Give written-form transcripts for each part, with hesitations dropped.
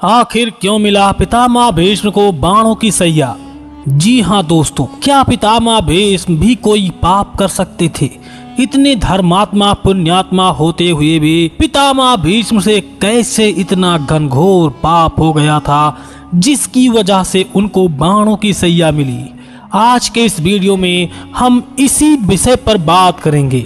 आखिर क्यों मिला पितामह भीष्म को बाणों की सैया? जी हाँ दोस्तों, क्या पितामह भीष्म भी कोई पाप कर सकते थे? इतने धर्मात्मा पुण्यात्मा होते हुए भी पितामह भीष्म से कैसे इतना घनघोर पाप हो गया था, जिसकी वजह से उनको बाणों की सैया मिली? आज के इस वीडियो में हम इसी विषय पर बात करेंगे।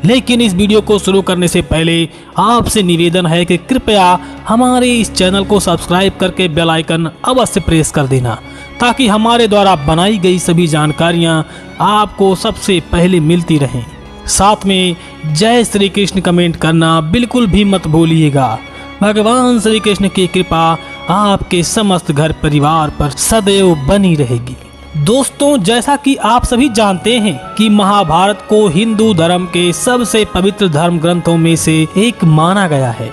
लेकिन इस वीडियो को शुरू करने से पहले आपसे निवेदन है कि कृपया हमारे इस चैनल को सब्सक्राइब करके बेल आइकन अवश्य प्रेस कर देना, ताकि हमारे द्वारा बनाई गई सभी जानकारियां आपको सबसे पहले मिलती रहें। साथ में जय श्री कृष्ण कमेंट करना बिल्कुल भी मत भूलिएगा। भगवान श्री कृष्ण की कृपा आपके समस्त घर परिवार पर सदैव बनी रहेगी। दोस्तों, जैसा कि आप सभी जानते हैं कि महाभारत को हिंदू धर्म के सबसे पवित्र धर्म ग्रंथों में से एक माना गया है,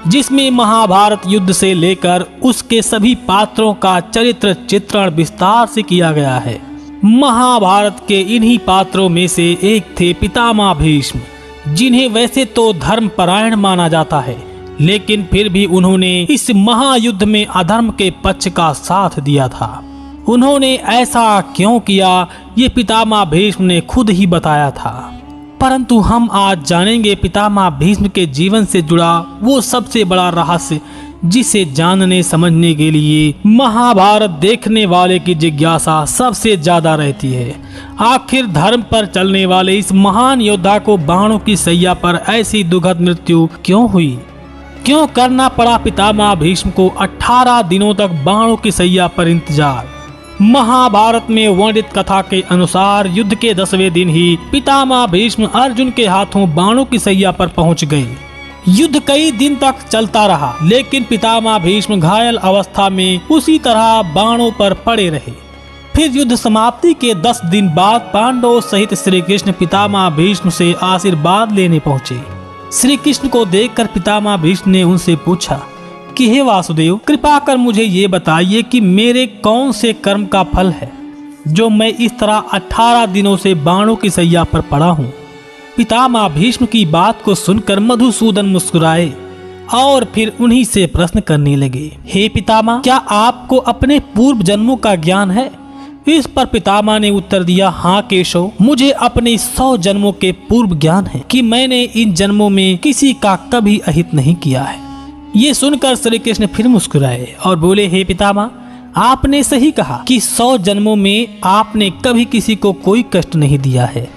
जिसमें महाभारत युद्ध से लेकर उसके सभी पात्रों का चरित्र चित्रण विस्तार से किया गया है। महाभारत के इन्हीं पात्रों में से एक थे पितामह भीष्म, जिन्हें वैसे तो धर्मपरायण माना जाता है, लेकिन फिर भी उन्होंने इस महायुद्ध में अधर्म के पक्ष का साथ दिया था। उन्होंने ऐसा क्यों किया, ये पितामह भीष्म ने खुद ही बताया था। परंतु हम आज जानेंगे पितामह भीष्म के जीवन से जुड़ा वो सबसे बड़ा रहस्य, जिसे जानने समझने के लिए महाभारत देखने वाले की जिज्ञासा सबसे ज्यादा रहती है। आखिर धर्म पर चलने वाले इस महान योद्धा को बाणों की सैया पर ऐसी दुखद मृत्यु क्यों हुई? क्यों करना पड़ा पितामह भीष्म को 18 दिनों तक बाणों की सैया पर इंतजार? महाभारत में वर्णित कथा के अनुसार युद्ध के 10वें दिन ही पितामह भीष्म अर्जुन के हाथों बाणों की सैया पर पहुंच गए। युद्ध कई दिन तक चलता रहा, लेकिन पितामह भीष्म घायल अवस्था में उसी तरह बाणों पर पड़े रहे। फिर युद्ध समाप्ति के 10 दिन बाद पांडवों सहित श्री कृष्ण पितामह भीष्म से आशीर्वाद लेने पहुँचे। श्री कृष्ण को देखकर पितामह भीष्म ने उनसे पूछा कि हे वासुदेव, कृपा कर मुझे ये बताइए कि मेरे कौन से कर्म का फल है, जो मैं इस तरह 18 दिनों से बाणों की सैया पर पड़ा हूँ। पितामह भीष्म की बात को सुनकर मधुसूदन मुस्कुराए और फिर उन्हीं से प्रश्न करने लगे, हे पितामह, क्या आपको अपने पूर्व जन्मों का ज्ञान है? इस पर पितामह ने उत्तर दिया, हाँ केशव, मुझे अपने 100 जन्मों के पूर्व ज्ञान है कि मैंने इन जन्मों में किसी का कभी अहित नहीं किया है। ये सुनकर श्री कृष्ण फिर मुस्कुराए और बोले, हे पितामह, आपने सही कहा कि 100 जन्मों में आपने कभी किसी को कोई कष्ट नहीं दिया है,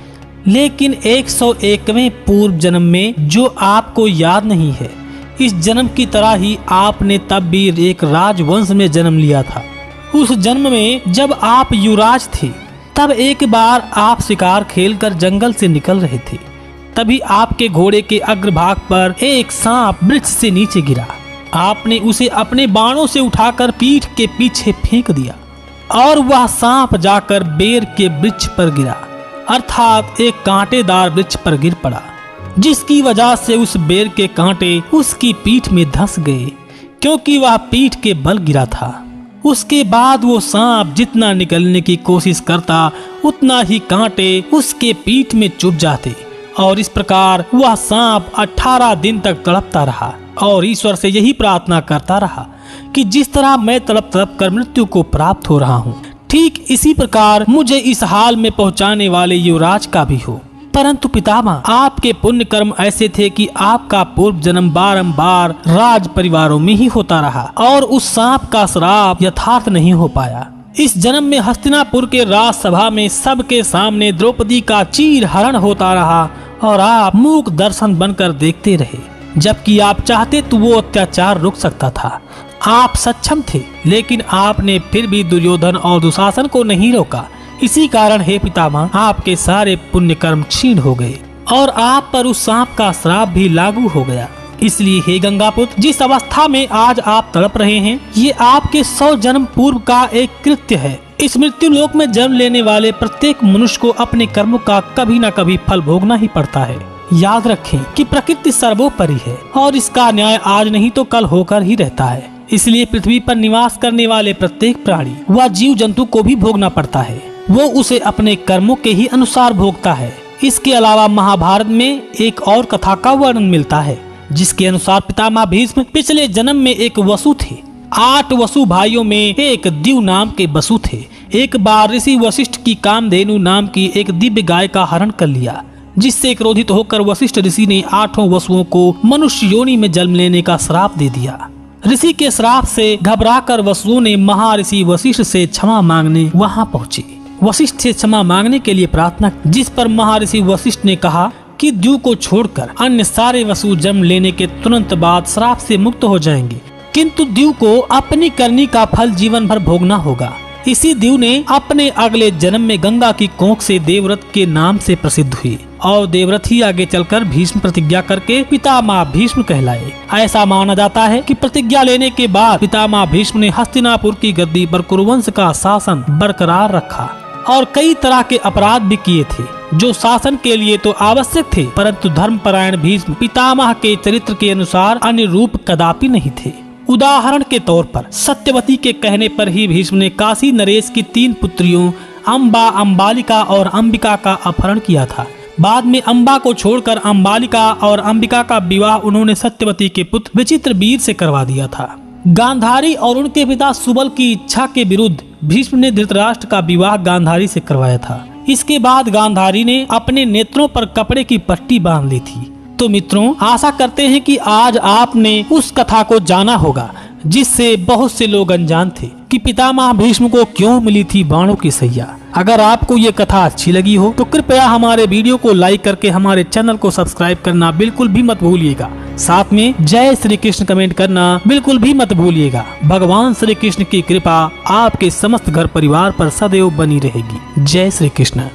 लेकिन 101वें पूर्व जन्म में जो आपको याद नहीं है, इस जन्म की तरह ही आपने तब भी एक राजवंश में जन्म लिया था। उस जन्म में जब आप युवराज थे, तब एक बार आप शिकार खेलकर जंगल से निकल रहे थे। तभी आपके घोड़े के अग्रभाग पर एक सांप वृक्ष से नीचे गिरा। आपने उसे अपने बाणों से उठाकर पीठ के पीछे फेंक दिया और वह सांप जाकर बेर के वृक्ष पर गिरा, अर्थात एक कांटेदार वृक्ष पर गिर पड़ा, जिसकी वजह से उस बेर के कांटे उसकी पीठ में धंस गए, क्योंकि वह पीठ के बल गिरा था। उसके बाद वो सांप जितना निकलने की कोशिश करता, उतना ही कांटे उसके पीठ में चुभ जाते और इस प्रकार वह सांप 18 दिन तक तड़पता रहा और ईश्वर से यही प्रार्थना करता रहा कि जिस तरह मैं तड़प तड़प कर मृत्यु को प्राप्त हो रहा हूँ, ठीक इसी प्रकार मुझे इस हाल में पहुँचाने वाले युवराज का भी हो। परंतु पितामह, आपके पुण्य कर्म ऐसे थे कि आपका पूर्व जन्म बारंबार राज परिवारों में ही होता रहा और उस सांप का श्राप यथार्थ नहीं हो पाया। इस जन्म में हस्तिनापुर के राजसभा में सबके सामने द्रौपदी का चीर हरण होता रहा और आप मूक दर्शन बनकर देखते रहे, जबकि आप चाहते तो वो अत्याचार रुक सकता था। आप सक्षम थे, लेकिन आपने फिर भी दुर्योधन और दुशासन को नहीं रोका। इसी कारण हे पितामह, आपके सारे पुण्य कर्म क्षीण हो गए और आप पर उस सांप का श्राप भी लागू हो गया। इसलिए हे गंगापुत्र, जिस अवस्था में आज आप तड़प रहे हैं, ये आपके 100 जन्म पूर्व का एक कृत्य है। इस मृत्यु लोक में जन्म लेने वाले प्रत्येक मनुष्य को अपने कर्मों का कभी न कभी फल भोगना ही पड़ता है। याद रखें कि प्रकृति सर्वोपरि है और इसका न्याय आज नहीं तो कल होकर ही रहता है। इसलिए पृथ्वी पर निवास करने वाले प्रत्येक प्राणी व जीव जंतु को भी भोगना पड़ता है। वो उसे अपने कर्मों के ही अनुसार भोगता है। इसके अलावा महाभारत में एक और कथा का वर्णन मिलता है, जिसके अनुसार पितामह भीष्म पिछले जन्म में एक वसु थे। 8 वसु भाइयों में एक दिव नाम के वसु थे। एक बार ऋषि वशिष्ठ की कामधेनु नाम की एक दिव्य गाय का हरण कर लिया, जिससे क्रोधित होकर वशिष्ठ ऋषि ने 8 वसुओं को मनुष्य योनि में जन्म लेने का श्राप दे दिया। ऋषि के श्राप से घबराकर वसुओं ने महर्षि वशिष्ठ से क्षमा मांगने वहां पहुंचे। वशिष्ठ से क्षमा मांगने के लिए प्रार्थना, जिस पर महर्षि वशिष्ठ ने कहा कि द्यू को छोड़कर अन्य सारे वसु जन्म लेने के तुरंत बाद श्राप से मुक्त हो जाएंगे, किंतु द्यू को अपनी करनी का फल जीवन भर भोगना होगा। इसी द्यू ने अपने अगले जन्म में गंगा की कोख से देवव्रत के नाम से प्रसिद्ध हुई और देवव्रत ही आगे चलकर भीष्म प्रतिज्ञा करके पितामह भीष्म कहलाए। ऐसा माना जाता है कि प्रतिज्ञा लेने के बाद पितामह भीष्म ने हस्तिनापुर की गद्दी पर कुरुवंश का शासन बरकरार रखा और कई तरह के अपराध भी किए थे, जो शासन के लिए तो आवश्यक थे, परंतु धर्मपरायण भीष्म पितामह के चरित्र के अनुसार अन्य रूप कदापि नहीं थे। उदाहरण के तौर पर सत्यवती के कहने पर ही भीष्म ने काशी नरेश की 3 पुत्रियों अम्बा, अम्बालिका और अंबिका का अपहरण किया था। बाद में अम्बा को छोड़कर अम्बालिका और अंबिका का विवाह उन्होंने सत्यवती के पुत्र विचित्रवीर से करवा दिया था। गांधारी और उनके पिता सुबल की इच्छा के विरुद्ध भीष्म ने धृतराष्ट्र का विवाह गांधारी से करवाया था। इसके बाद गांधारी ने अपने नेत्रों पर कपड़े की पट्टी बांध ली थी। तो मित्रों, आशा करते हैं कि आज आपने उस कथा को जाना होगा जिससे बहुत से लोग अनजान थे कि पितामह भीष्म को क्यों मिली थी बाणों की सैया। अगर आपको ये कथा अच्छी लगी हो तो कृपया हमारे वीडियो को लाइक करके हमारे चैनल को सब्सक्राइब करना बिल्कुल भी मत भूलिएगा। साथ में जय श्री कृष्ण कमेंट करना बिल्कुल भी मत भूलिएगा। भगवान श्री कृष्ण की कृपा आपके समस्त घर परिवार पर सदैव बनी रहेगी। जय श्री कृष्ण।